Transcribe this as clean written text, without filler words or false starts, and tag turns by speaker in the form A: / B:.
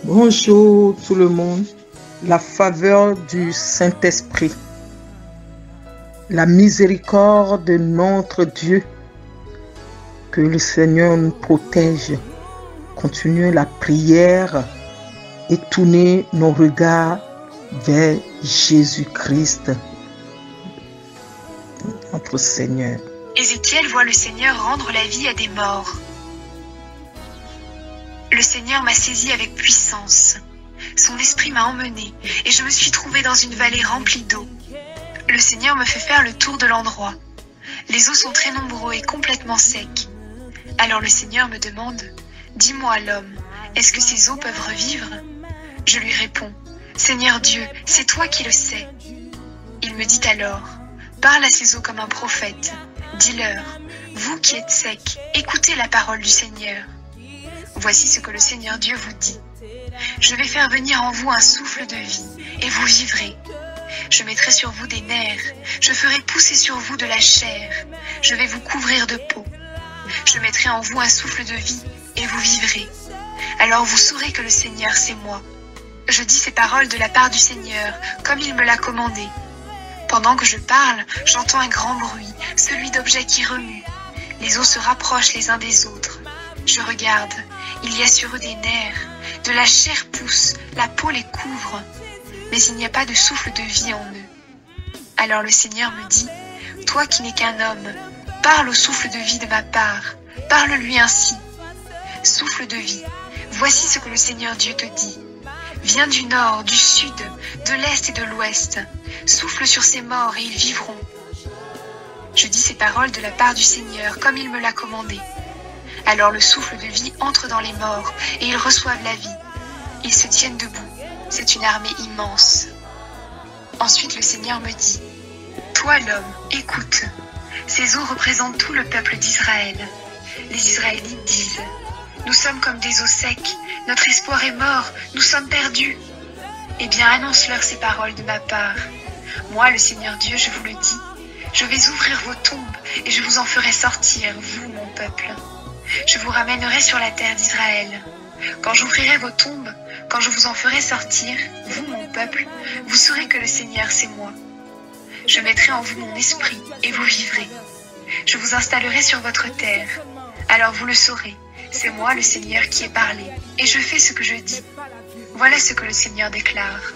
A: Bonjour tout le monde. La faveur du Saint-Esprit, la miséricorde de notre Dieu, que le Seigneur nous protège. Continuez la prière et tournez nos regards vers Jésus-Christ, notre Seigneur.
B: Ézéchiel voit le Seigneur rendre la vie à des morts. Le Seigneur m'a saisi avec puissance. Son esprit m'a emmené et je me suis trouvé dans une vallée remplie d'eau. Le Seigneur me fait faire le tour de l'endroit. Les eaux sont très nombreux et complètement secs. Alors le Seigneur me demande, « Dis-moi l'homme, est-ce que ces eaux peuvent revivre ?» Je lui réponds, « Seigneur Dieu, c'est toi qui le sais. » Il me dit alors, « Parle à ces eaux comme un prophète. Dis-leur, vous qui êtes secs, écoutez la parole du Seigneur. Voici ce que le Seigneur Dieu vous dit. Je vais faire venir en vous un souffle de vie, et vous vivrez. Je mettrai sur vous des nerfs, je ferai pousser sur vous de la chair, je vais vous couvrir de peau. Je mettrai en vous un souffle de vie, et vous vivrez. Alors vous saurez que le Seigneur, c'est moi. Je dis ces paroles de la part du Seigneur, comme il me l'a commandé. Pendant que je parle, j'entends un grand bruit, celui d'objets qui remuent. Les os se rapprochent les uns des autres. Je regarde, il y a sur eux des nerfs, de la chair pousse, la peau les couvre, mais il n'y a pas de souffle de vie en eux. Alors le Seigneur me dit, « Toi qui n'es qu'un homme, parle au souffle de vie de ma part, parle-lui ainsi. Souffle de vie, voici ce que le Seigneur Dieu te dit. Viens du nord, du sud, de l'est et de l'ouest, souffle sur ces morts et ils vivront. » Je dis ces paroles de la part du Seigneur, comme il me l'a commandé. Alors le souffle de vie entre dans les morts, et ils reçoivent la vie. Ils se tiennent debout. C'est une armée immense. Ensuite le Seigneur me dit, « Toi l'homme, écoute. Ces eaux représentent tout le peuple d'Israël. Les Israélites disent, « Nous sommes comme des eaux secs, notre espoir est mort, nous sommes perdus. » Eh bien annonce-leur ces paroles de ma part. Moi le Seigneur Dieu, je vous le dis, je vais ouvrir vos tombes, et je vous en ferai sortir, vous mon peuple. Je vous ramènerai sur la terre d'Israël. Quand j'ouvrirai vos tombes, quand je vous en ferai sortir, vous mon peuple, vous saurez que le Seigneur c'est moi. Je mettrai en vous mon esprit, et vous vivrez. Je vous installerai sur votre terre. Alors vous le saurez, c'est moi le Seigneur qui ai parlé, et je fais ce que je dis. Voilà ce que le Seigneur déclare.